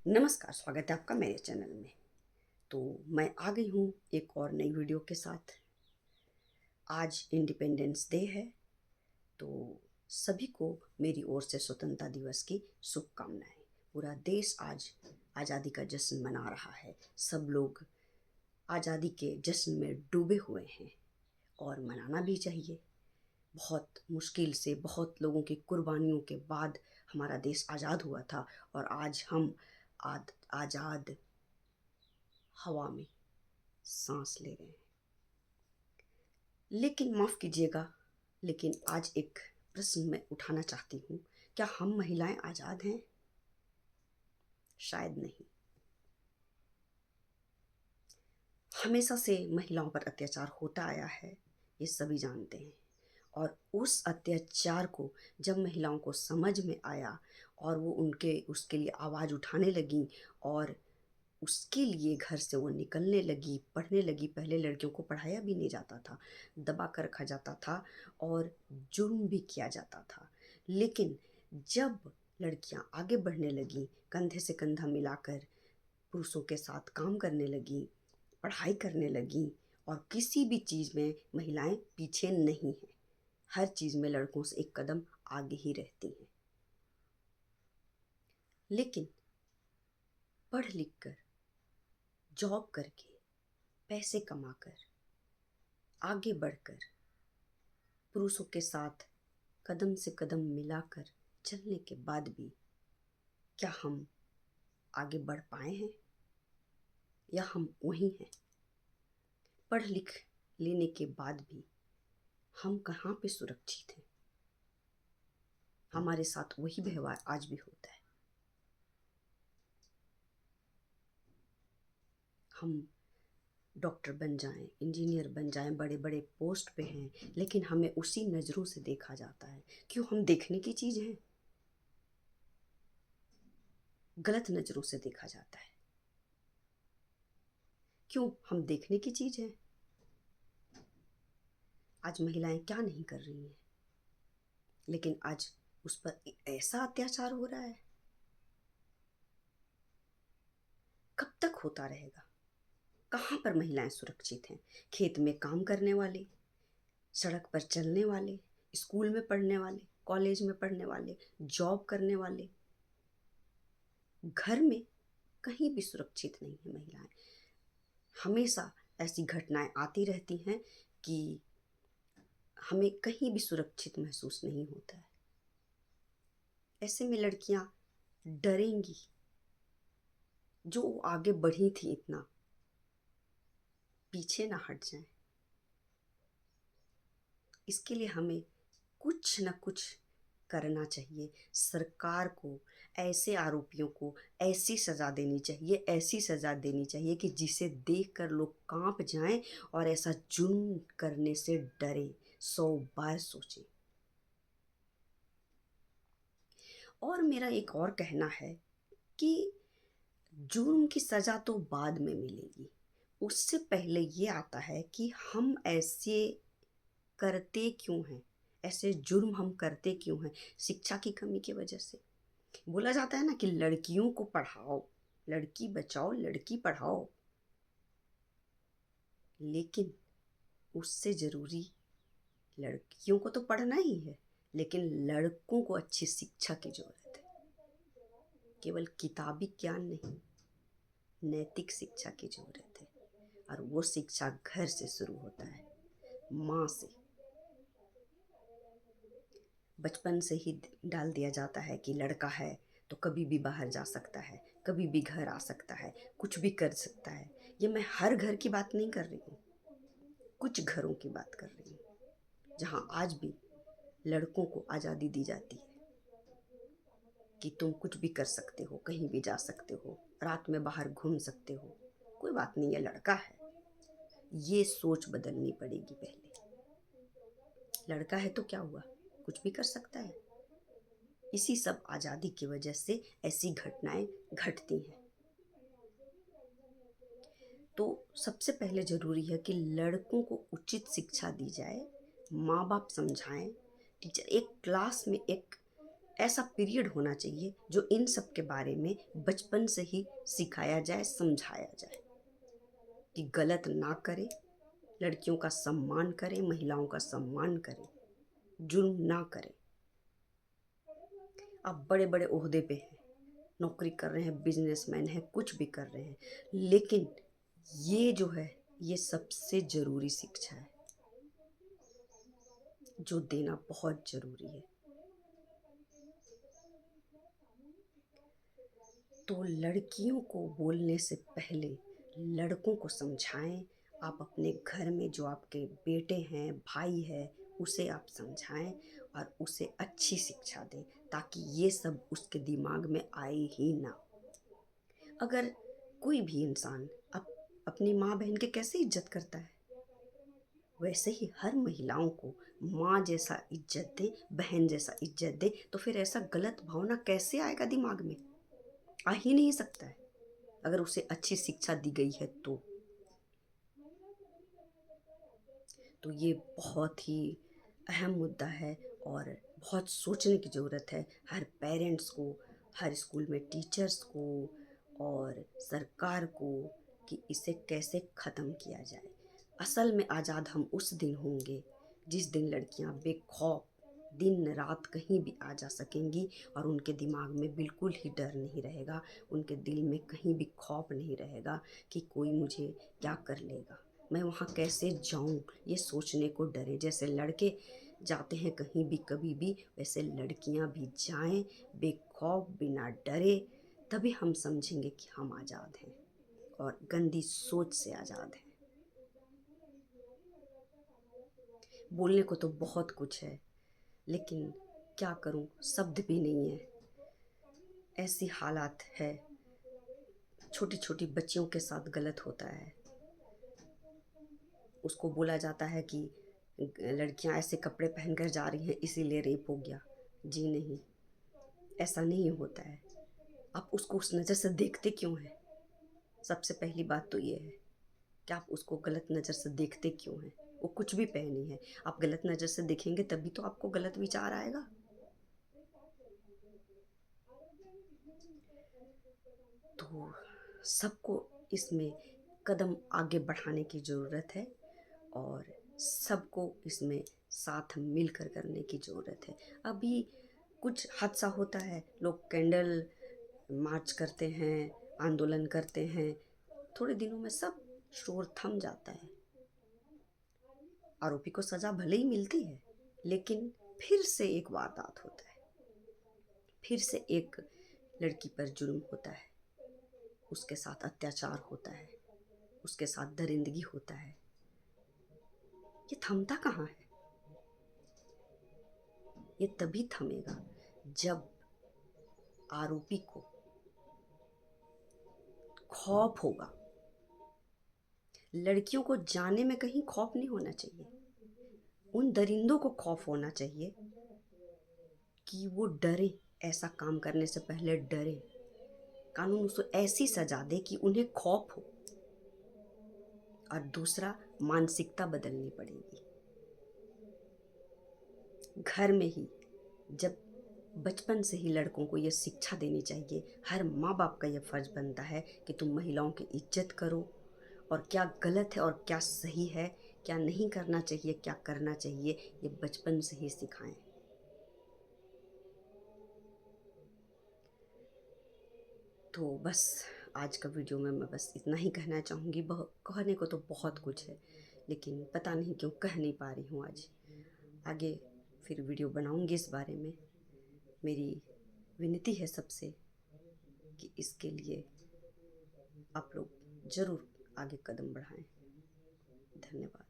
नमस्कार, स्वागत है आपका मेरे चैनल में। तो मैं आ गई हूँ एक और नई वीडियो के साथ। आज इंडिपेंडेंस डे है, तो सभी को मेरी ओर से स्वतंत्रता दिवस की शुभकामनाएं। पूरा देश आज आज़ादी का जश्न मना रहा है। सब लोग आज़ादी के जश्न में डूबे हुए हैं और मनाना भी चाहिए। बहुत मुश्किल से, बहुत लोगों की कुर्बानियों के बाद हमारा देश आज़ाद हुआ था और आज हम आज़ाद हवा में सांस ले रहे हैं। लेकिन माफ़ कीजिएगा, लेकिन आज एक प्रश्न मैं उठाना चाहती हूँ। क्या हम महिलाएं आज़ाद हैं? शायद नहीं। हमेशा से महिलाओं पर अत्याचार होता आया है, ये सभी जानते हैं। और उस अत्याचार को जब महिलाओं को समझ में आया और वो उनके उसके लिए आवाज़ उठाने लगी और उसके लिए घर से वो निकलने लगी, पढ़ने लगी। पहले लड़कियों को पढ़ाया भी नहीं जाता था, दबा कर रखा जाता था और जुर्म भी किया जाता था। लेकिन जब लड़कियां आगे बढ़ने लगी, कंधे से कंधा मिलाकर पुरुषों के साथ काम करने लगी, पढ़ाई करने लगी और किसी भी चीज़ में महिलाएं पीछे नहीं हैं। हर चीज़ में लड़कों से एक कदम आगे ही रहती हैं। लेकिन पढ़ लिख कर, जॉब करके, पैसे कमाकर, आगे बढ़कर, पुरुषों के साथ कदम से कदम मिलाकर चलने के बाद भी क्या हम आगे बढ़ पाए हैं या हम वहीं हैं? पढ़ लिख लेने के बाद भी हम कहाँ पे सुरक्षित हैं? हमारे साथ वही व्यवहार आज भी होता है। हम डॉक्टर बन जाएं, इंजीनियर बन जाएं, बड़े बड़े पोस्ट पे हैं, लेकिन हमें उसी नज़रों से देखा जाता है। क्यों? हम देखने की चीज़ हैं। गलत नज़रों से देखा जाता है। क्यों? हम देखने की चीज़ हैं। आज महिलाएं क्या नहीं कर रही हैं, लेकिन आज उस पर ऐसा अत्याचार हो रहा है। कब तक होता रहेगा? कहाँ पर महिलाएं सुरक्षित हैं? खेत में काम करने वाले, सड़क पर चलने वाले, स्कूल में पढ़ने वाले, कॉलेज में पढ़ने वाले, जॉब करने वाले, घर में कहीं भी सुरक्षित नहीं है महिलाएं। हमेशा ऐसी घटनाएं आती रहती हैं कि हमें कहीं भी सुरक्षित महसूस नहीं होता है। ऐसे में लड़कियां डरेंगी। जो आगे बढ़ी थी, इतना पीछे ना हट जाएं। इसके लिए हमें कुछ न कुछ करना चाहिए। सरकार को ऐसे आरोपियों को ऐसी सज़ा देनी चाहिए, ऐसी सज़ा देनी चाहिए कि जिसे देखकर लोग कांप जाएं और ऐसा जुर्म करने से डरें, 100 बार सोचें। और मेरा एक और कहना है कि जुर्म की सज़ा तो बाद में मिलेगी, उससे पहले ये आता है कि हम ऐसे करते क्यों हैं, ऐसे जुर्म हम करते क्यों हैं? शिक्षा की कमी की वजह से। बोला जाता है ना कि लड़कियों को पढ़ाओ, लड़की बचाओ, लड़की पढ़ाओ, लेकिन उससे ज़रूरी लड़कियों को तो पढ़ना ही है, लेकिन लड़कों को अच्छी शिक्षा की ज़रूरत है। केवल किताबी ज्ञान नहीं, नैतिक शिक्षा की ज़रूरत है। और वो शिक्षा घर से शुरू होता है, माँ से। बचपन से ही डाल दिया जाता है कि लड़का है तो कभी भी बाहर जा सकता है, कभी भी घर आ सकता है, कुछ भी कर सकता है। ये मैं हर घर की बात नहीं कर रही हूँ, कुछ घरों की बात कर रही हूँ जहाँ आज भी लड़कों को आज़ादी दी जाती है कि तुम कुछ भी कर सकते हो, कहीं भी जा सकते हो, रात में बाहर घूम सकते हो, कोई बात नहीं, ये लड़का है। ये सोच बदलनी पड़ेगी पहले। लड़का है तो क्या हुआ, कुछ भी कर सकता है। इसी सब आज़ादी की वजह से ऐसी घटनाएं घटती हैं। तो सबसे पहले ज़रूरी है कि लड़कों को उचित शिक्षा दी जाए, माँ बाप समझाएं, टीचर एक क्लास में एक ऐसा पीरियड होना चाहिए जो इन सब के बारे में बचपन से ही सिखाया जाए, समझाया जाए कि गलत ना करें, लड़कियों का सम्मान करें, महिलाओं का सम्मान करें, जुल्म ना करें। आप बड़े बड़े ओहदे पे हैं, नौकरी कर रहे हैं, बिजनेसमैन हैं, कुछ भी कर रहे हैं, लेकिन ये जो है ये सबसे ज़रूरी शिक्षा है जो देना बहुत ज़रूरी है। तो लड़कियों को बोलने से पहले लड़कों को समझाएं। आप अपने घर में जो आपके बेटे हैं, भाई है, उसे आप समझाएं और उसे अच्छी शिक्षा दें ताकि ये सब उसके दिमाग में आए ही ना। अगर कोई भी इंसान अपनी माँ बहन के कैसे इज्जत करता है, वैसे ही हर महिलाओं को माँ जैसा इज्जत दे, बहन जैसा इज्जत दे। तो फिर ऐसा गलत भावना कैसे आएगा दिमाग में? आ ही नहीं सकता है अगर उसे अच्छी शिक्षा दी गई है तो ये बहुत ही अहम मुद्दा है और बहुत सोचने की ज़रूरत है हर पेरेंट्स को, हर स्कूल में टीचर्स को और सरकार को कि इसे कैसे ख़त्म किया जाए। असल में आज़ाद हम उस दिन होंगे जिस दिन लड़कियां बेखौफ दिन रात कहीं भी आ जा सकेंगी और उनके दिमाग में बिल्कुल ही डर नहीं रहेगा, उनके दिल में कहीं भी खौफ नहीं रहेगा कि कोई मुझे क्या कर लेगा, मैं वहाँ कैसे जाऊँ, ये सोचने को डरे। जैसे लड़के जाते हैं कहीं भी कभी भी, वैसे लड़कियाँ भी जाएं बेखौफ, बिना डरे। तभी हम समझेंगे कि हम आज़ाद हैं और गंदी सोच से आज़ाद हैं। बोलने को तो बहुत कुछ है, लेकिन क्या करूं, शब्द भी नहीं है। ऐसी हालात है, छोटी छोटी बच्चियों के साथ गलत होता है। उसको बोला जाता है कि लड़कियां ऐसे कपड़े पहनकर जा रही हैं इसीलिए रेप हो गया। जी नहीं, ऐसा नहीं होता है। आप उसको उस नज़र से देखते क्यों हैं? सबसे पहली बात तो ये है कि आप उसको गलत नज़र से देखते क्यों हैं? वो कुछ भी पहनी है, आप गलत नज़र से देखेंगे तभी तो आपको गलत विचार आएगा। तो सबको इसमें कदम आगे बढ़ाने की ज़रूरत है और सबको इसमें साथ मिलकर करने की ज़रूरत है। अभी कुछ हादसा होता है, लोग कैंडल मार्च करते हैं, आंदोलन करते हैं, थोड़े दिनों में सब शोर थम जाता है। आरोपी को सज़ा भले ही मिलती है, लेकिन फिर से एक वारदात होता है, फिर से एक लड़की पर जुल्म होता है, उसके साथ अत्याचार होता है, उसके साथ दरिंदगी होता है। ये थमता कहाँ है? ये तभी थमेगा जब आरोपी को खौफ होगा। लड़कियों को जाने में कहीं खौफ नहीं होना चाहिए, उन दरिंदों को खौफ होना चाहिए कि वो डरे, ऐसा काम करने से पहले डरे। कानून उसको ऐसी सजा दे कि उन्हें खौफ हो। और दूसरा, मानसिकता बदलनी पड़ेगी। घर में ही जब बचपन से ही लड़कों को ये शिक्षा देनी चाहिए। हर माँ बाप का ये फ़र्ज़ बनता है कि तुम महिलाओं की इज्जत करो और क्या गलत है और क्या सही है, क्या नहीं करना चाहिए, क्या करना चाहिए, ये बचपन से ही सिखाएं। तो बस आज का वीडियो में मैं बस इतना ही कहना चाहूँगी। कहने को तो बहुत कुछ है, लेकिन पता नहीं क्यों कह नहीं पा रही हूँ आज। आगे फिर वीडियो बनाऊँगी इस बारे में। मेरी विनती है सबसे कि इसके लिए आप लोग ज़रूर आगे कदम बढ़ाएं। धन्यवाद।